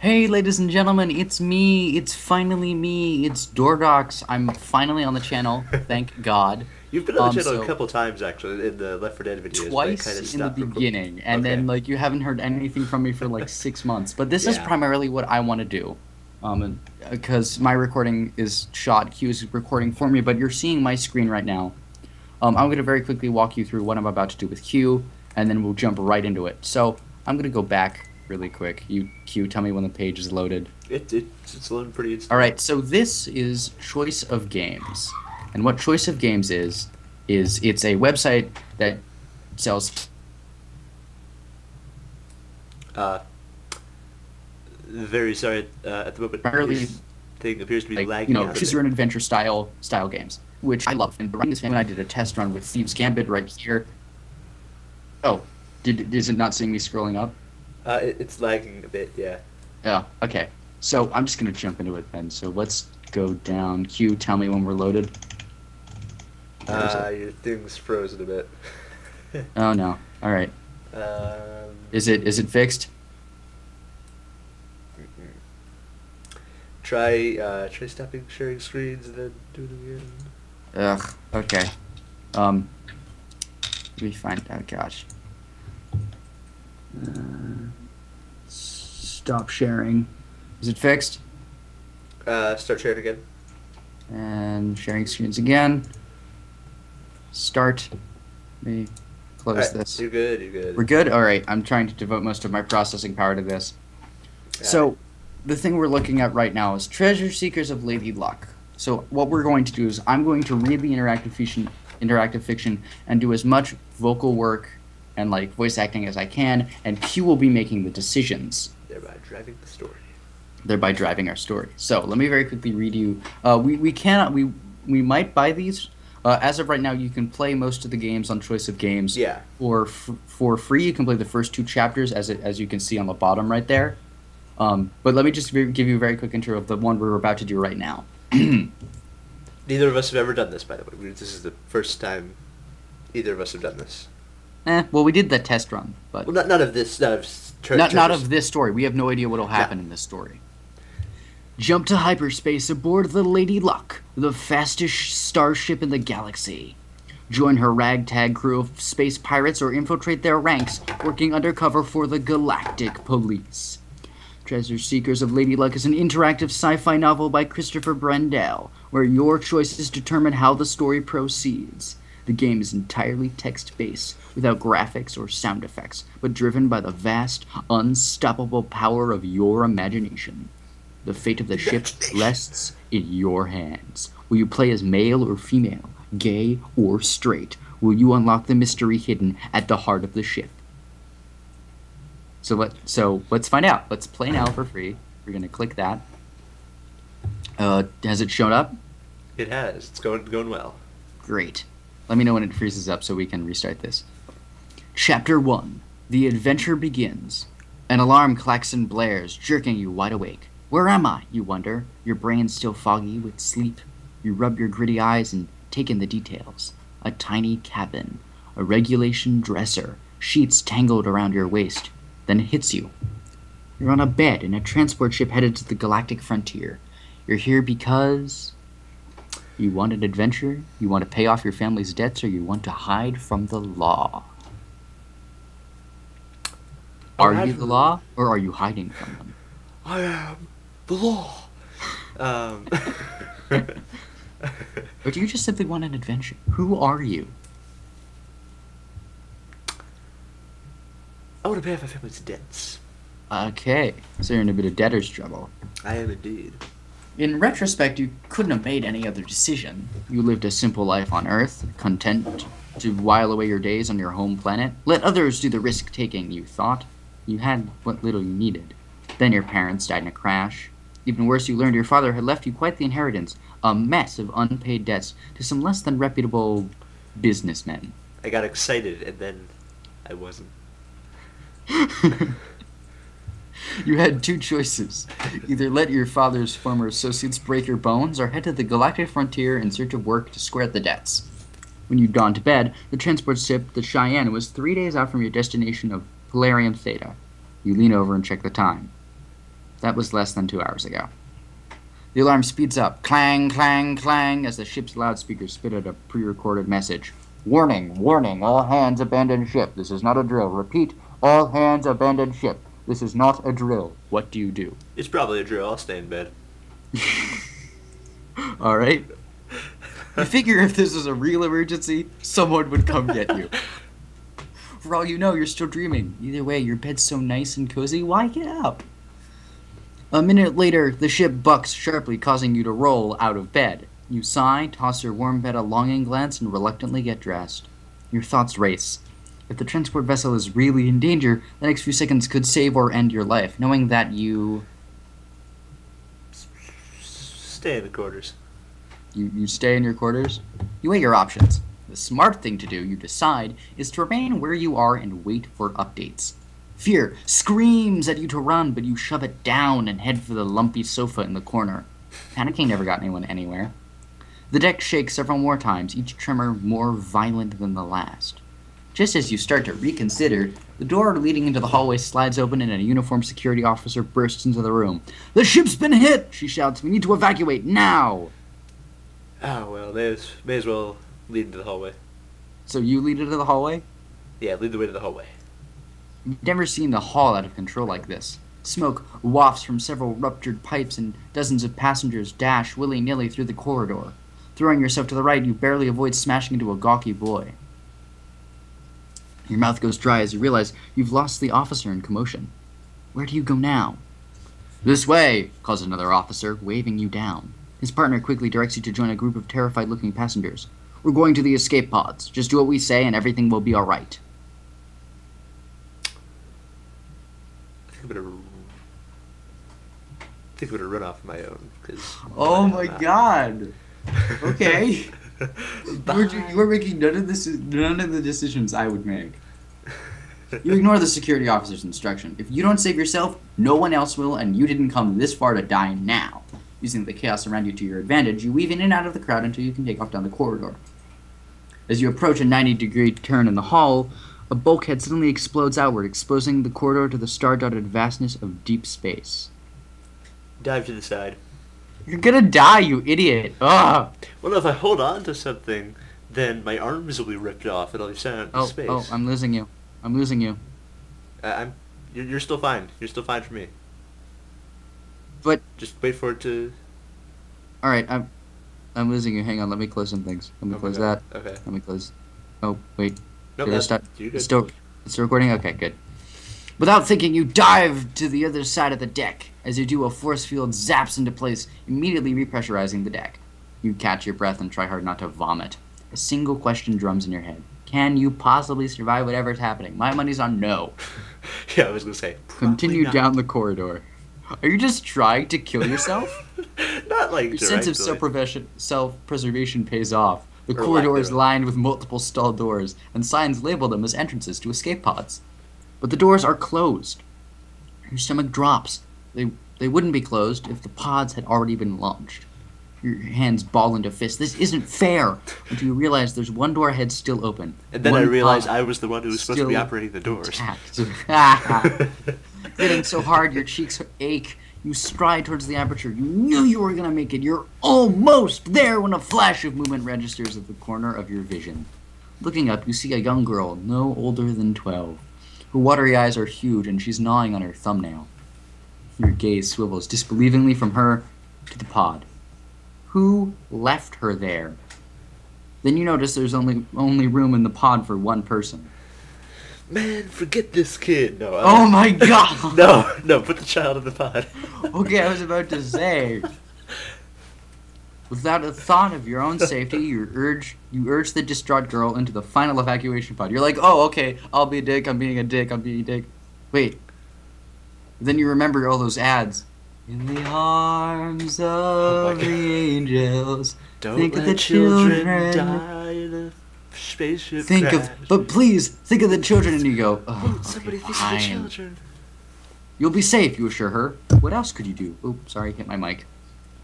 Hey, ladies and gentlemen, it's me. It's finally me. It's Doordox. I'm finally on the channel. Thank God. You've been on the channel a So couple times actually in the Left 4 Dead videos, but I kind twice of in the stopped recording. beginning, and Okay. then like you haven't heard anything from me for like 6 months. But this is Yeah. primarily what I want to do, because my recording is shot. Q is recording for me, but you're seeing my screen right now. I'm going to very quickly walk you through what I'm about to do with Q, and then we'll jump right into it. So I'm going to go back really quick. You Q, tell me when the page is loaded. It's loading pretty All instantly. right, so this is Choice of Games. And what Choice of Games is it's a website that sells Uh, very sorry. At the moment, primarily his thing appears to be like, lagging out a choose bit. your own adventure style games, which I love. And running this game, I did a test run with Thieves Gambit right here. Oh, is it not seeing me scrolling up? It's lagging a bit. Yeah. Yeah, okay. So I'm just gonna jump into it then. So let's go down. Q, tell me when we're loaded. Where is it? Your thing's frozen a bit. Oh no. All right. um, Is it fixed? try stopping sharing screens and then do it again. Ugh. Okay. Um. Let me find. Oh gosh. Stop sharing. Is it fixed? Start sharing again. And sharing screens again. Start. Let me All close right, this. you're good. You're good. We're good? Alright, I'm trying to devote most of my processing power to this. All right. So, the thing we're looking at right now is Treasure Seekers of Lady Luck. So, what we're going to do is I'm going to read the interactive fiction and do as much vocal work and like voice acting as I can, and Q will be making the decisions, Thereby driving the story. thereby driving our story. So let me very quickly read you. We cannot we might buy these. As of right now, you can play most of the games on Choice of Games Yeah. for free. You can play the first two chapters as you can see on the bottom right there. But let me just give you a very quick intro of the one we're about to do right now. Neither of us have ever done this, by the way. This is the first time either of us have done this. Well, we did that test run, but Well, none of this. None of not treasures. of this story. We have no idea what will No. happen in this story. Jump to hyperspace aboard the Lady Luck, the fastest starship in the galaxy. Join her ragtag crew of space pirates or infiltrate their ranks, working undercover for the Galactic Police. Treasure Seekers of Lady Luck is an interactive sci-fi novel by Christopher Brendel, where your choices determine how the story proceeds. The game is entirely text-based, without graphics or sound effects, but driven by the vast, unstoppable power of your imagination. The fate of the ship rests in your hands. Will you play as male or female, gay or straight? Will you unlock the mystery hidden at the heart of the ship? So let's find out. Let's play now for free. We're gonna click that. Has it shown up? It has. It's going well. Great. Let me know when it freezes up so we can restart this. Chapter 1. The adventure begins. An alarm klaxon blares, jerking you wide awake. Where am I, you wonder, your brain still foggy with sleep? You rub your gritty eyes and take in the details. A tiny cabin, a regulation dresser, sheets tangled around your waist. Then it hits you. You're on a bed in a transport ship headed to the galactic frontier. You're here because you want an adventure, you want to pay off your family's debts, or you want to hide from the law. Are you the law, or are you hiding from them? I am the law. Um, Or do you just simply want an adventure? Who are you? I want to pay off my family's debts. Okay, so you're in a bit of debtor's trouble. I am indeed. In retrospect, you couldn't have made any other decision. You lived a simple life on Earth, content to while away your days on your home planet. Let others do the risk-taking, you thought. You had what little you needed. Then your parents died in a crash. Even worse, you learned your father had left you quite the inheritance, a mess of unpaid debts to some less than reputable businessmen. I got excited and then I wasn't. You had two choices. Either let your father's former associates break your bones, or head to the galactic frontier in search of work to square the debts. When you'd gone to bed, the transport ship, the Cheyenne, was 3 days out from your destination of Polarium Theta. You lean over and check the time. That was less than 2 hours ago. The alarm speeds up. Clang, clang, clang, as the ship's loudspeakers spit out a pre-recorded message. Warning, warning, all hands abandon ship. This is not a drill. Repeat, all hands abandon ship. This is not a drill. What do you do? It's probably a drill. I'll stay in bed. Alright. You figure if this was a real emergency, someone would come get you. For all you know, you're still dreaming. Either way, your bed's so nice and cozy, why get up? A minute later, the ship bucks sharply, causing you to roll out of bed. You sigh, toss your warm bed a longing glance, and reluctantly get dressed. Your thoughts race. If the transport vessel is really in danger, the next few seconds could save or end your life, knowing that you... Stay in the quarters. You stay in your quarters? You weigh your options. The smart thing to do, you decide, is to remain where you are and wait for updates. Fear screams at you to run, but you shove it down and head for the lumpy sofa in the corner. Panicking never got anyone anywhere. The deck shakes several more times, each tremor more violent than the last. Just as you start to reconsider, the door leading into the hallway slides open and a uniformed security officer bursts into the room. "The ship's been hit!" she shouts. "We need to evacuate now!" Oh, well, may as well lead into the hallway. So you lead into the hallway? Yeah, lead the way to the hallway. You've never seen the hall out of control like this. Smoke wafts from several ruptured pipes and dozens of passengers dash willy-nilly through the corridor. Throwing yourself to the right, you barely avoid smashing into a gawky boy. Your mouth goes dry as you realize you've lost the officer in commotion. Where do you go now? "This way," calls another officer, waving you down. His partner quickly directs you to join a group of terrified-looking passengers. "We're going to the escape pods. Just do what we say and everything will be all right." I think I'm gonna run off my own. Oh my god! Okay. You are making none of the decisions I would make. You ignore the security officer's instruction. If you don't save yourself, no one else will, and you didn't come this far to die now. Using the chaos around you to your advantage, you weave in and out of the crowd until you can take off down the corridor. As you approach a 90-degree turn in the hall, a bulkhead suddenly explodes outward, exposing the corridor to the star-dotted vastness of deep space. Dive to the side. You're gonna die, you idiot! Ugh! Well, if I hold on to something, then my arms will be ripped off and I'll be sent out into space. Oh, I'm losing you. I'm losing you. You're still fine. You're still fine for me. But just wait for it to. All right, I'm losing you. Hang on, let me close some things. Let me close that. Okay. Let me close. Oh wait. Nope, Did I start? You're good. It's still recording. Okay, good. Without thinking, you dive to the other side of the deck. As you do, a force field zaps into place, immediately repressurizing the deck. You catch your breath and try hard not to vomit. A single question drums in your head. Can you possibly survive whatever's happening? My money's on no. Yeah, I was gonna say. Continue not. down the corridor. Are you just trying to kill yourself? Not like Your sense of self-preservation pays off. The Or corridor lack is thereof. lined with multiple stall doors, and signs label them as entrances to escape pods. But the doors are closed. Your stomach drops. They wouldn't be closed if the pods had already been launched. Your hands ball into fists. This isn't fair! Until you realize there's one door ahead still open. And then One I realized pod I was the one who was supposed to be still operating the doors. intact. Hitting so hard your cheeks ache. You stride towards the aperture. You knew you were going to make it. You're almost there when a flash of movement registers at the corner of your vision. Looking up, you see a young girl, no older than 12. Her watery eyes are huge, and she's gnawing on her thumbnail. Your gaze swivels disbelievingly from her to the pod. Who left her there? Then you notice there's only room in the pod for one person. Man, forget this kid. No. Oh my god! No, put the child in the pod. Okay, I was about to say. Without a thought of your own safety, you urge the distraught girl into the final evacuation pod. You're like, oh, okay, I'll be a dick, I'm being a dick, I'm being a dick. Wait. Then you remember all those ads. In the arms of the angels. Don't think let of the children children. die in a spaceship Think crash. but please, think of the children, and you go, oh, Oh, okay, somebody think of the fine. children. You'll be safe, you assure her. What else could you do? Oops, sorry, hit my mic.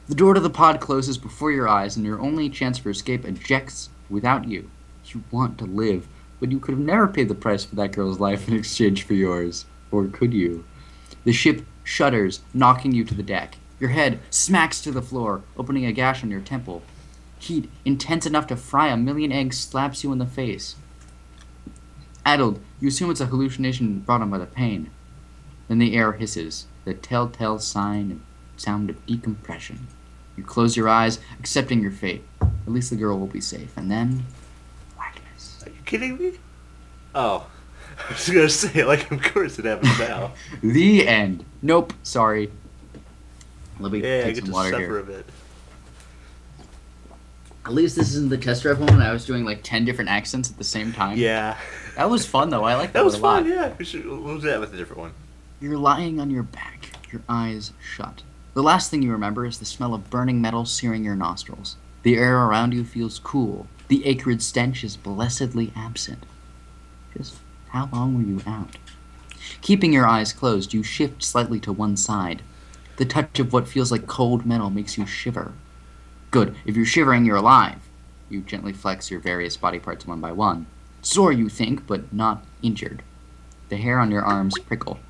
The door to the pod closes before your eyes, and your only chance for escape ejects without you. You want to live, but you could have never paid the price for that girl's life in exchange for yours. Or could you? The ship shudders, knocking you to the deck. Your head smacks to the floor, opening a gash on your temple. Heat, intense enough to fry a million eggs, slaps you in the face. Addled, you assume it's a hallucination brought on by the pain. Then the air hisses, the telltale sound of decompression. You close your eyes, accepting your fate. At least the girl will be safe. And then, blackness. Are you kidding me? Oh. I was gonna say, like, of course it happens now. The end. Nope, sorry. Let me Yeah, I take get some to water suffer here. a bit. At least this isn't the test drive one. I was doing like 10 different accents at the same time. Yeah. That was fun though. I like that, That was a lot. fun, yeah. We'll do that with a different one. You're lying on your back, your eyes shut. The last thing you remember is the smell of burning metal searing your nostrils. The air around you feels cool. The acrid stench is blessedly absent. Just how long were you out? Keeping your eyes closed, you shift slightly to one side. The touch of what feels like cold metal makes you shiver. Good. If you're shivering, you're alive. You gently flex your various body parts one by one. Sore, you think, but not injured. The hair on your arms prickle.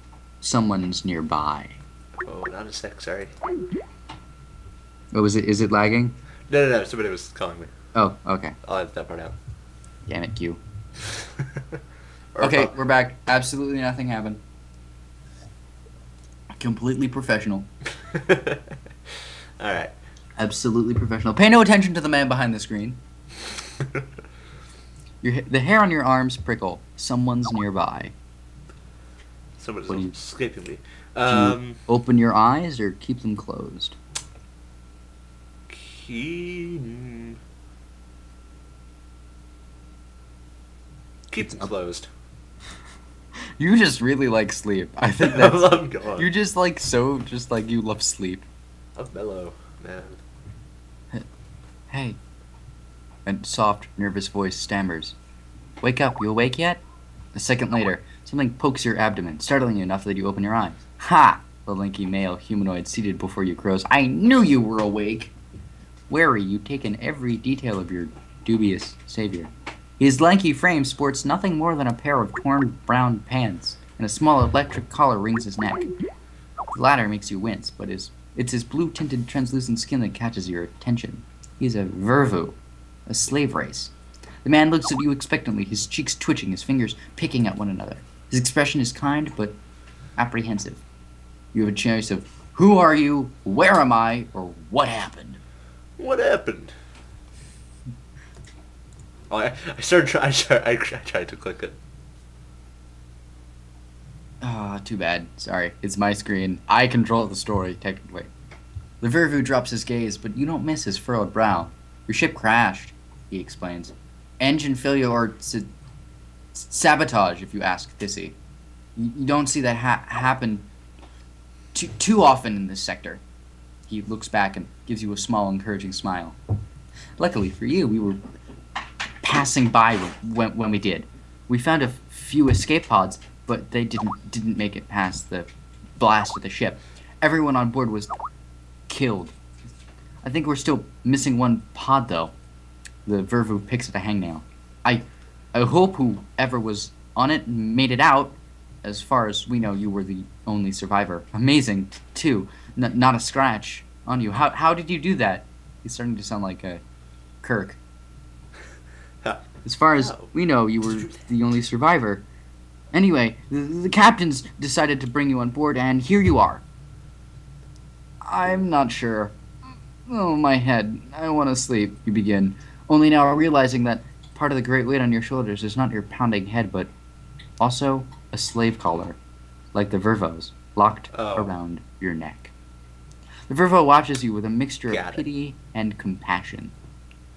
Someone's nearby. Oh, not a sec, sorry. Oh, is it lagging? No, somebody was calling me. Oh, okay. I'll edit that part out. Damn it, Q. Or Okay, about- we're back. Absolutely nothing happened. Completely professional. Alright. Absolutely professional. Pay no attention to the man behind the screen. The hair on your arms prickle. Someone's nearby. Somebody's What do you- escaping me. Do you open your eyes or keep them closed? Keep them closed. You just really like sleep. I think that's... I'm gone. You're just like you love sleep. I'm mellow, man. Hey. A soft, nervous voice stammers. Wake up, you awake yet? A second later, something pokes your abdomen, startling you enough that you open your eyes. Ha! The lanky male humanoid seated before you crows. I knew you were awake! Wary, you take in every detail of your dubious savior. His lanky frame sports nothing more than a pair of torn brown pants, and a small electric collar rings his neck. The latter makes you wince, but it's his blue-tinted translucent skin that catches your attention. He's a vervu, a slave race. The man looks at you expectantly, his cheeks twitching, his fingers picking at one another. His expression is kind, but apprehensive. You have a choice of, who are you, where am I, or what happened? What happened? Oh, I tried to click it. Ah, too bad. Sorry, it's my screen. I control the story, technically. The Vervu drops his gaze, but you don't miss his furrowed brow. Your ship crashed, he explains. Engine failure or sabotage, if you ask Thissy. You don't see that happen too often in this sector. He looks back and gives you a small, encouraging smile. Luckily for you, we were passing by when we did. We found a few escape pods, but they didn't make it past the blast of the ship. Everyone on board was killed. I think we're still missing one pod, though. The Vervu picks at a hangnail. I hope whoever was on it made it out. As far as we know, you were the only survivor. Amazing, too. Not a scratch on you. How did you do that? He's starting to sound like Kirk. As far as we know, you were the only survivor. Anyway, the captains decided to bring you on board, and here you are. I'm not sure. Oh, my head. I want to sleep, you begin. Only now realizing that part of the great weight on your shoulders is not your pounding head, but also a slave collar, like the Vervo's, locked around your neck. The Vervo watches you with a mixture of pity and compassion.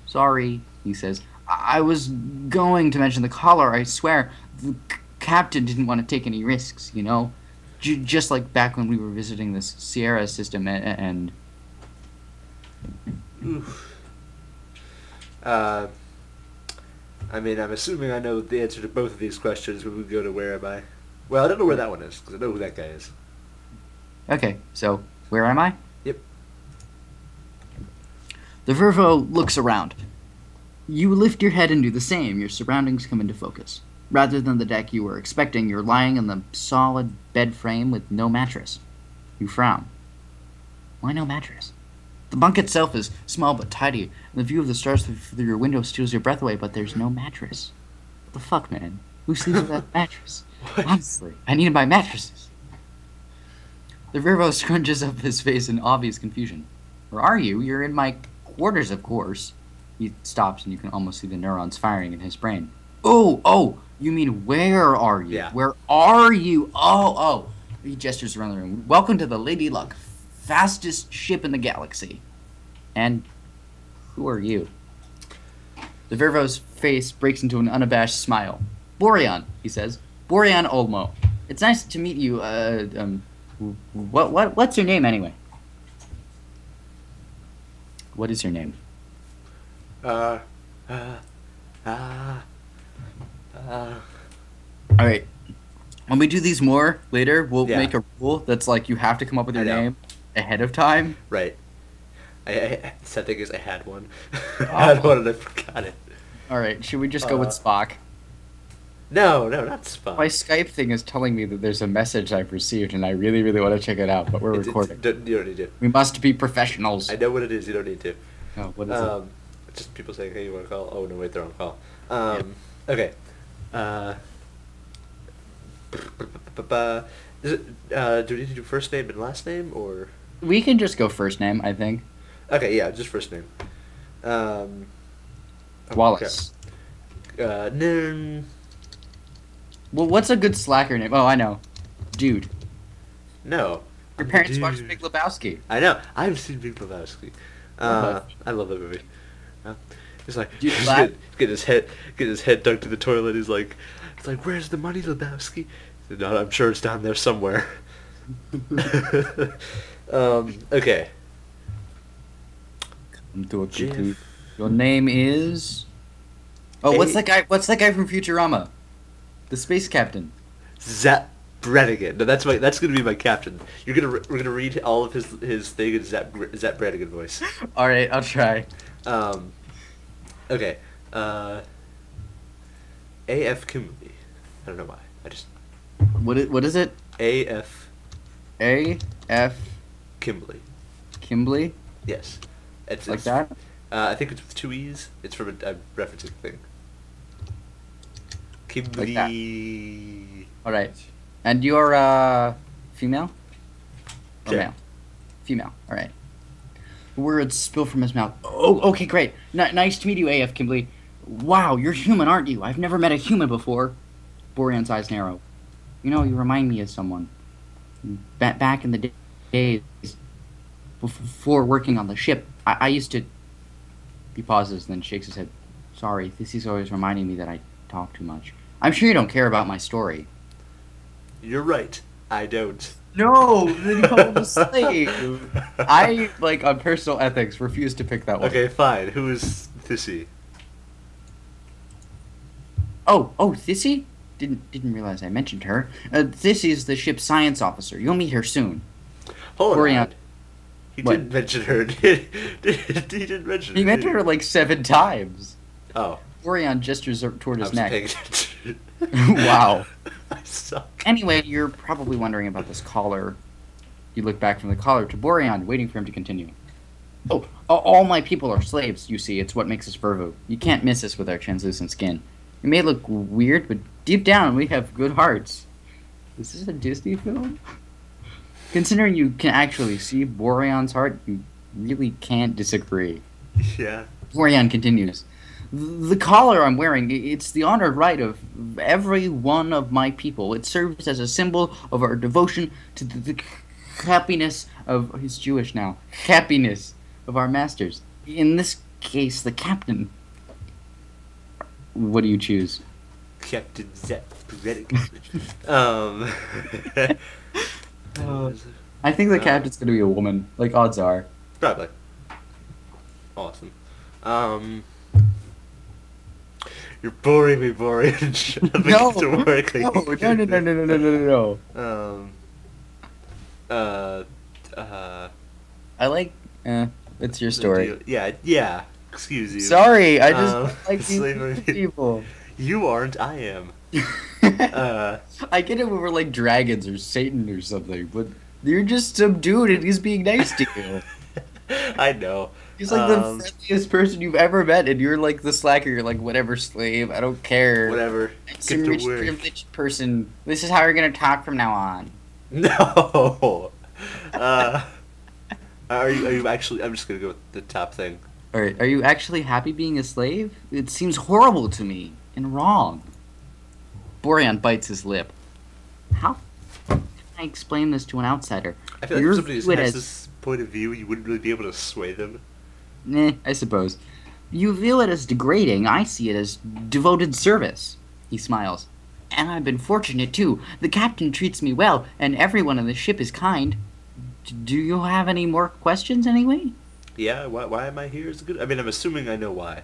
Sorry, he says. I was going to mention the collar, I swear. The captain didn't want to take any risks, you know? Just like back when we were visiting this Sierra system and... Oof. I mean, I'm assuming I know the answer to both of these questions when we go to where am I? Well, I don't know where that one is, because I know who that guy is. Okay, so, where am I? Yep. The Vervo looks around. You lift your head and do the same. Your surroundings come into focus. Rather than the deck you were expecting, you're lying in the solid bed frame with no mattress. You frown. Why no mattress? The bunk itself is small but tidy, and the view of the stars through your window steals your breath away, but there's no mattress. What the fuck, man? Who sleeps without a mattress? Honestly, I need to buy mattresses. The Virbo scrunches up his face in obvious confusion. Where are you? You're in my quarters, of course. He stops, and you can almost see the neurons firing in his brain. Oh, you mean where are you? Yeah. Where are you? Oh. He gestures around the room. Welcome to the Lady Luck, fastest ship in the galaxy. And who are you? The Virvo's face breaks into an unabashed smile. Boreon, he says. Boreon Olmo. It's nice to meet you. What's your name anyway? What is your name? All right. When we do these more later, we'll make a rule that's like you have to come up with your name ahead of time. Right. Sad thing is I had one. I had one and I forgot it. All right. Should we just go with Spock? No, not Spock. My Skype thing is telling me that there's a message I've received, and I really, really want to check it out, but we're recording. You don't need to. We must be professionals. I know what it is. You don't need to. Oh, what is it? Just people saying, hey, you want to call? Oh, no, wait, they're on call. Okay. Is it, do we need to do first name and last name, or? We can just go first name, I think. Okay, yeah, just first name. Wallace. No. Well, what's a good slacker name? Oh, I know. Dude. No. Your parents watched Big Lebowski. I know. I've seen Big Lebowski. I love that movie. He's like, get his head dug to the toilet. He's like, where's the money, Lebowski? No, I'm sure it's down there somewhere. Okay. Your name is. Oh, what's that guy? What's that guy from Futurama? The space captain. Zap Brannigan. No, that's gonna be my captain. We're gonna read all of his thing in Zap Brannigan voice. All right, I'll try. Okay. A.F. Kimberly. I don't know why. I just. What is it? A.F. A.F. Kimberly. Kimberly? Yes. It's like that? I think it's with 2 E's. It's from a referencing thing. Kimberly. Like alright. And you're, female? Or male? Female. Alright. Words spill from his mouth. Oh, okay, great. Nice to meet you, A.F. Kimberly. Wow, you're human, aren't you? I've never met a human before. Borean's eyes narrow. You know, you remind me of someone. Back in the days, before working on the ship, I used to... He pauses, then shakes his head. Sorry, this is always reminding me that I talk too much. I'm sure you don't care about my story. You're right. I don't. No, then you call him a slave. I, on personal ethics, refuse to pick that one. Okay, fine. Who is Thissy? Oh, Thissy? Didn't realize I mentioned her. Thissy is the ship's science officer. You'll meet her soon. Hold Borean. on. He didn't mention her. He didn't mention her. He mentioned her 7 times. Oh. Borean gestures toward his neck. Paying attention. Wow. I suck. Anyway, you're probably wondering about this collar. You look back from the collar to Borean, waiting for him to continue. Oh, all my people are slaves, you see. It's what makes us Vervo. You can't miss us with our translucent skin. It may look weird, but deep down we have good hearts. Is this a Disney film? Considering you can actually see Borean's heart, you really can't disagree. Yeah. Borean continues. The collar I'm wearing, it's the honored right of every one of my people. It serves as a symbol of our devotion to the happiness of... He's Jewish now. Happiness of our masters. In this case, the captain. What do you choose? Captain Zep. I think the captain's gonna be a woman. Odds are. Probably. Awesome. You're boring me, Borean. No, to work no. I like. It's your story. Yeah. Excuse you. Sorry, I just like these people. You aren't. I am. I get it when we're dragons or Satan or something, but You're just some dude and he's being nice to you. I know. He's like the friendliest person you've ever met, and you're like the slacker. You're like, whatever, slave. I don't care. Whatever. I'm Get some to rich, work. privileged person. This is how we're gonna talk from now on. No. Uh, are you actually? I'm just gonna go with the top thing. All right, are you actually happy being a slave? It seems horrible to me and wrong. Borean bites his lip. How can I explain this to an outsider? I feel like Your if somebody view it has as- this point of view, you wouldn't really be able to sway them. I suppose. You view it as degrading. I see it as devoted service. He smiles. And I've been fortunate, too. The captain treats me well, and everyone on the ship is kind. Do you have any more questions, anyway? Yeah. Why am I here? Is good. I mean, I'm assuming I know why,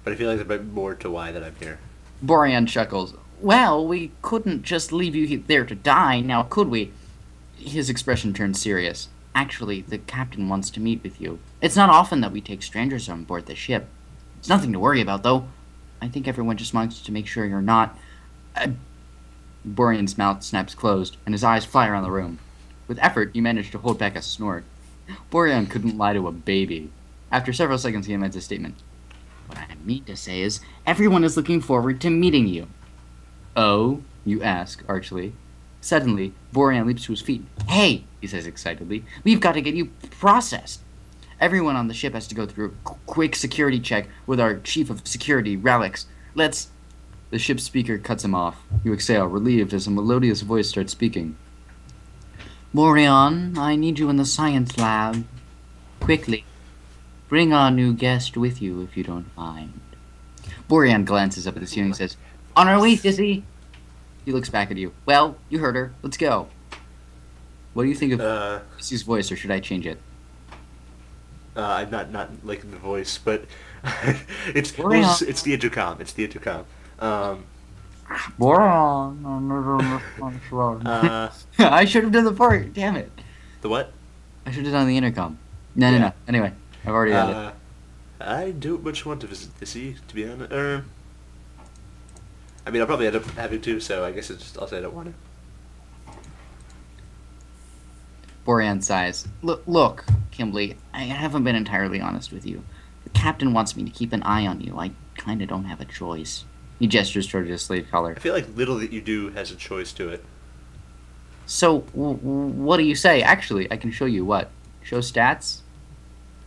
but I feel like there might be more to why that I'm here. Borean chuckles. Well, we couldn't just leave you there to die, now could we? His expression turns serious. Actually, the captain wants to meet with you. It's not often that we take strangers on board the ship. It's nothing to worry about, though. I think everyone just wants to make sure you're not... Borean's mouth snaps closed, and his eyes fly around the room. With effort, you manage to hold back a snort. Borean couldn't lie to a baby. After several seconds, he amends his statement. What I mean to say is, everyone is looking forward to meeting you. Oh? You ask, archly. Suddenly, Borean leaps to his feet. Hey, he says excitedly, we've got to get you processed. Everyone on the ship has to go through a quick security check with our chief of security, Ralix. Let's... The ship's speaker cuts him off. You exhale, relieved, as a melodious voice starts speaking. Borean, I need you in the science lab. Quickly. Bring our new guest with you, if you don't mind. Borean glances up at the ceiling and says, On our way, sissy! He looks back at you. Well, you heard her. Let's go. What do you think of Sissy's voice, or should I change it? I'm not liking the voice, but it's Borean. it's the intercom. It's the intercom. Borean. I should have done the part. Damn it. The what? I should have done the intercom. No. Anyway, I've already done it. I don't much want to visit the sea, to be honest. I mean, I'll probably end up having to, so I guess I'll say I don't want to. Borean sighs. Look, Kimberly, I haven't been entirely honest with you. The captain wants me to keep an eye on you. I kinda don't have a choice. He gestures toward his slave collar. I feel like little that you do has a choice to it. So, what do you say? Actually, I can show you what. Show stats.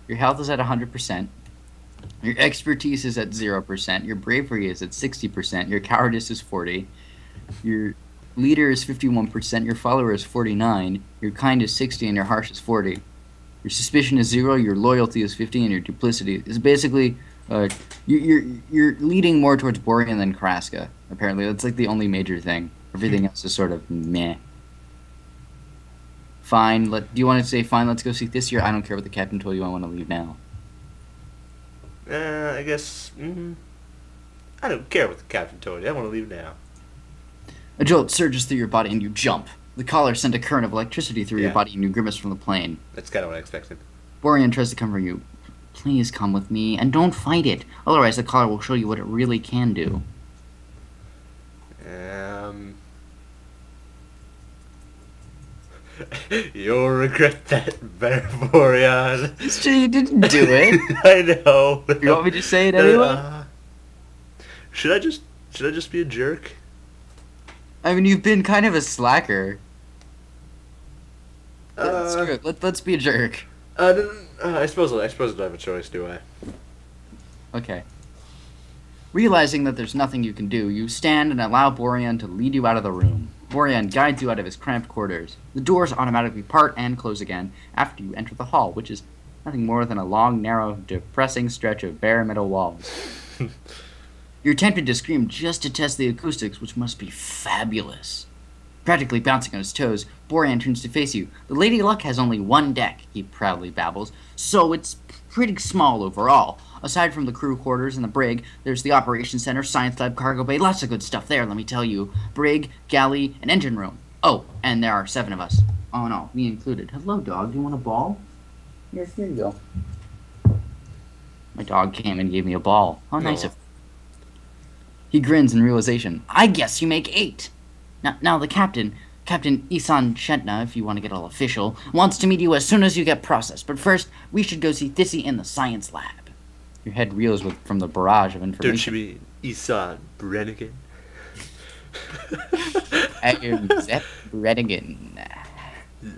Your health is at 100%. Your expertise is at 0%. Your bravery is at 60%. Your cowardice is 40. Your leader is 51%. Your follower is 49. Your kind is 60, and your harsh is 40. Your suspicion is 0. Your loyalty is 50, and your duplicity is basically... you're leading more towards Borean than Kraska. Apparently, that's like the only major thing. Everything else is sort of meh. Fine. Do you want to say fine? Let's go see this year. I don't care what the captain told you. I want to leave now. I guess. I don't care what the captain told you. I want to leave now. A jolt surges through your body and you jump. The collar sent a current of electricity through your body and you grimace from the plane. That's kind of what I expected. Borean tries to comfort you. Please come with me and don't fight it. Otherwise, the collar will show you what it really can do. You'll regret that, Borean. You didn't do it. I know. You want me to say it anyway? Should I just be a jerk? I mean, you've been kind of a slacker. Screw it. Let's be a jerk. I suppose I don't have a choice, do I? Okay. Realizing that there's nothing you can do, you stand and allow Borean to lead you out of the room. Borean guides you out of his cramped quarters. The doors automatically part and close again after you enter the hall, which is nothing more than a long, narrow, depressing stretch of bare metal walls. You're tempted to scream just to test the acoustics, which must be fabulous. Practically bouncing on his toes, Borean turns to face you. The Lady Luck has only one deck, he proudly babbles, so it's pretty small overall. Aside from the crew quarters and the brig, there's the operations center, science lab, cargo bay, lots of good stuff there, let me tell you. Brig, galley, and engine room. Oh, and there are 7 of us. Oh no, me included. Hello, dog. Do you want a ball? Here you go. My dog came and gave me a ball. How nice of him. He grins in realization. I guess you make 8. Now the captain, Captain Isan Chetna, if you want to get all official, wants to meet you as soon as you get processed. But first, we should go see Thissy in the science lab. Your head reels from the barrage of information. Don't you mean Isan Brannigan? I am Zep Brannigan.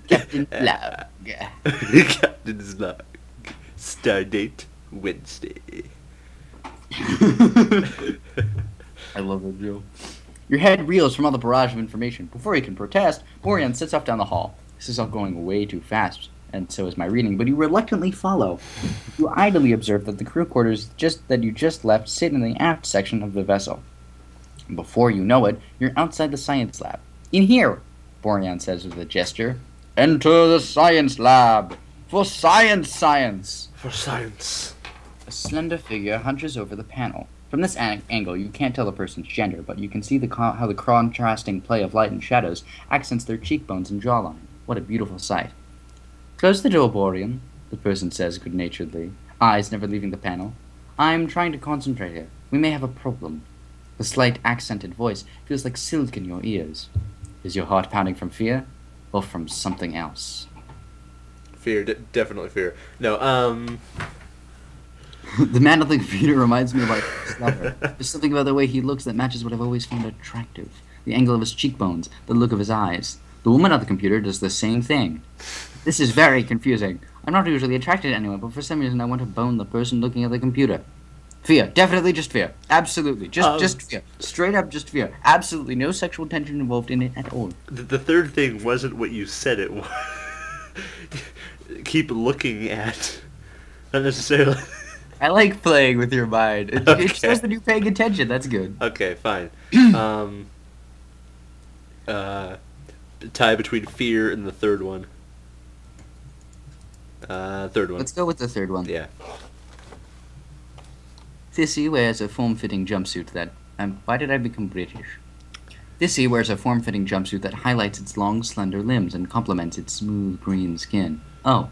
Captain Log. Captain's log. Stardate Wednesday. I love it, Joe. Your head reels from all the barrage of information. Before you can protest, Borean sets off down the hall. This is all going way too fast, and so is my reading, but you reluctantly follow. You idly observe that the crew quarters that you just left sit in the aft section of the vessel. Before you know it, you're outside the science lab. In here, Borean says with a gesture. Enter the science lab! For science! For science. A slender figure hunches over the panel. From this angle, you can't tell the person's gender, but you can see how the contrasting play of light and shadows accents their cheekbones and jawline. What a beautiful sight. Close the door, Borean, the person says good-naturedly, eyes never leaving the panel. I'm trying to concentrate here. We may have a problem. The slight accented voice feels like silk in your ears. Is your heart pounding from fear, or from something else? Fear, definitely fear. No, The man on the computer reminds me of my lover. There's something about the way he looks that matches what I've always found attractive. The angle of his cheekbones, the look of his eyes. The woman on the computer does the same thing. This is very confusing. I'm not usually attracted to anyone, but for some reason I want to bone the person looking at the computer. Fear. Definitely just fear. Absolutely. Just fear. Straight up just fear. Absolutely no sexual tension involved in it at all. The third thing wasn't what you said it was. Keep looking at. Not necessarily. I like playing with your mind. It shows that you're paying attention. That's good. Okay, fine. Tie between fear and the third one. Third one. Let's go with the third one. Yeah. Thissy wears a form-fitting jumpsuit that... why did I become British? Thissy wears a form-fitting jumpsuit that highlights its long, slender limbs and complements its smooth, green skin. Oh.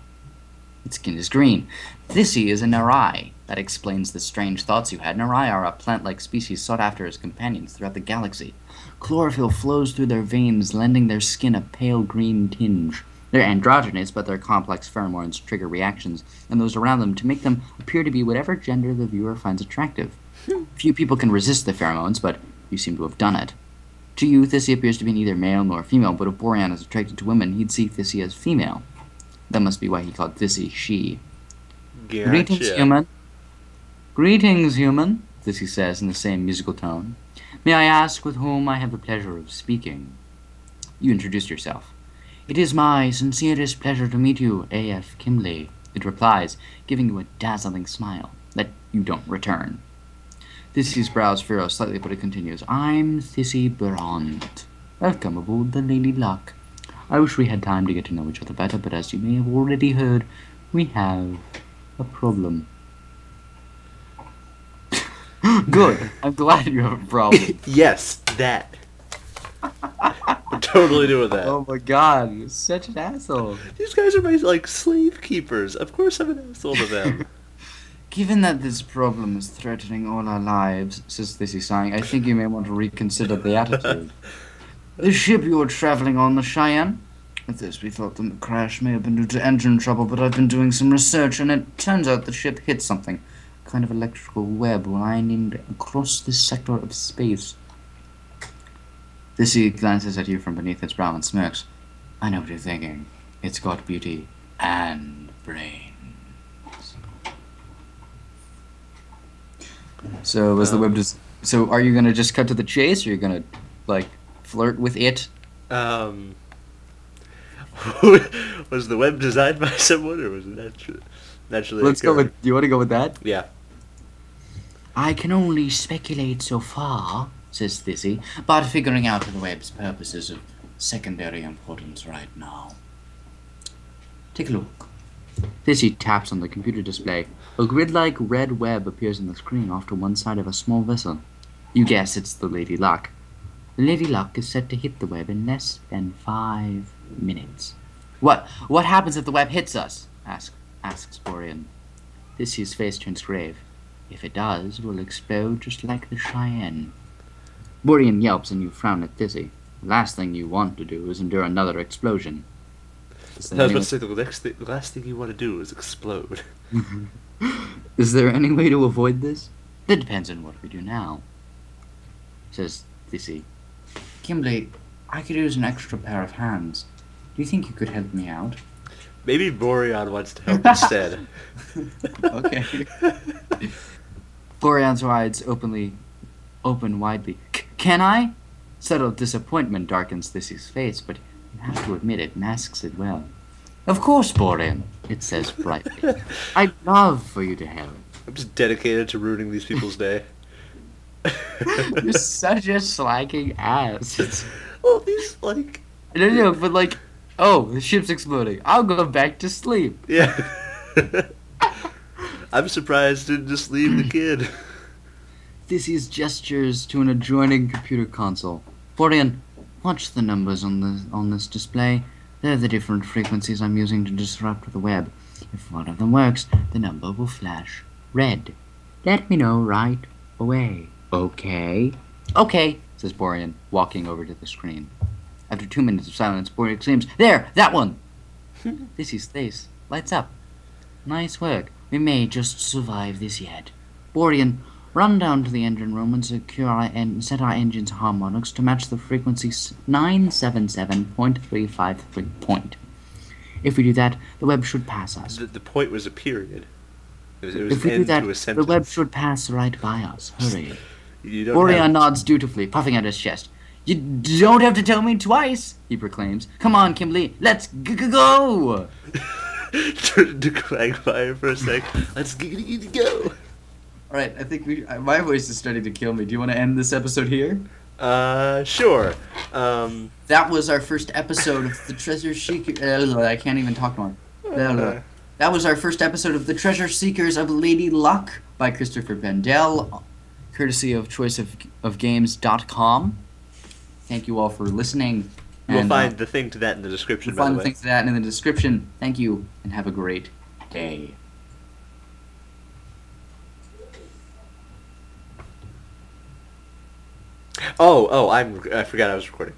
Its skin is green. Thissy is a Narai. That explains the strange thoughts you had. Narai are a plant-like species sought after as companions throughout the galaxy. Chlorophyll flows through their veins, lending their skin a pale green tinge. They're androgynous, but their complex pheromones trigger reactions and those around them to make them appear to be whatever gender the viewer finds attractive. Few people can resist the pheromones, but you seem to have done it. To you, Thissy appears to be neither male nor female, but if Borean is attracted to women, he'd see Thissy as female. That must be why he called Thissy she. Gotcha. Greetings, human. Greetings, human, Thissy says in the same musical tone. May I ask with whom I have the pleasure of speaking? You introduce yourself. It is my sincerest pleasure to meet you, A.F. Kimley, it replies, giving you a dazzling smile that you don't return. Thissy's brows furrow slightly, but it continues. I'm Thissy Bront. Welcome aboard the Lady Luck. I wish we had time to get to know each other better, but as you may have already heard, we have a problem. Good. I'm glad you have a problem. Yes, that. I'm totally doing that. Oh my god, you're such an asshole. These guys are my, like, slave keepers. Of course I'm an asshole to them. Given that this problem is threatening all our lives, says Thissy sighing, I think you may want to reconsider the attitude. The ship you were traveling on, the Cheyenne? At this, we thought the crash may have been due to engine trouble, but I've been doing some research, and it turns out the ship hit something. A kind of electrical web winding across this sector of space. Thissy glances at you from beneath its brow and smirks. I know what you're thinking. It's got beauty and brains. So, was the web just... So, are you gonna just cut to the chase, or are you gonna, like, flirt with it? Was the web designed by someone, or was it naturally Let's go with... Do you want to go with that? Yeah. I can only speculate so far, says Thissy, but figuring out the web's purpose is of secondary importance right now. Take a look. Thissy taps on the computer display. A grid-like red web appears on the screen off to one side of a small vessel. You guess it's the Lady Luck. The Lady Luck is set to hit the web in less than 5 minutes. What happens if the web hits us? Asks Borean. Thissy's face turns grave. If it does, we'll explode just like the Cheyenne. Borean yelps and you frown at Thissy. The last thing you want to do is endure another explosion. I was about to say, the last thing you want to do is explode. Is there any way to avoid this? That depends on what we do now, says Thissy. Kimberly, I could use an extra pair of hands. Do you think you could help me out? Maybe Boreon wants to help instead. Okay. Boreon's eyes open widely. Can I? Subtle disappointment darkens Thissy's face, but you have to admit it masks it well. Of course, Boreon, it says brightly. I'd love for you to help. I'm just dedicated to ruining these people's day. You're such a slacking ass. Well, these, like... I don't know, but like, oh, the ship's exploding. I'll go back to sleep. Yeah. I'm surprised it didn't just leave the kid. Thissy's gestures to an adjoining computer console. Boreon, watch the numbers on this display. They're the different frequencies I'm using to disrupt the web. If one of them works, the number will flash red. Let me know right away. Okay? Okay, says Boreon, walking over to the screen. After 2 minutes of silence, Boreon exclaims, There! That one! Thissy's face lights up. Nice work. We may just survive this yet. Boreon, run down to the engine room and set our engine's harmonics to match the frequency 977.353 point. If we do that, the web should pass us. The point was a period. It was if we do that, the web should pass right by us. Hurry. Boreon nods dutifully, puffing out his chest. You don't have to tell me twice, he proclaims. Come on, Kimberly, let's go! Turn into Quagmire for a sec. Let's go! Alright, I think my voice is starting to kill me. Do you want to end this episode here? Sure. That was our first episode of the Treasure Seekers. I can't even talk more. That was our first episode of The Treasure Seekers of Lady Luck by Christopher Bendel, courtesy of choiceofgames.com. Thank you all for listening. We'll find the thing to that in the description, by the way. We'll find the thing to that in the description. Thank you, and have a great day. Oh, I forgot I was recording.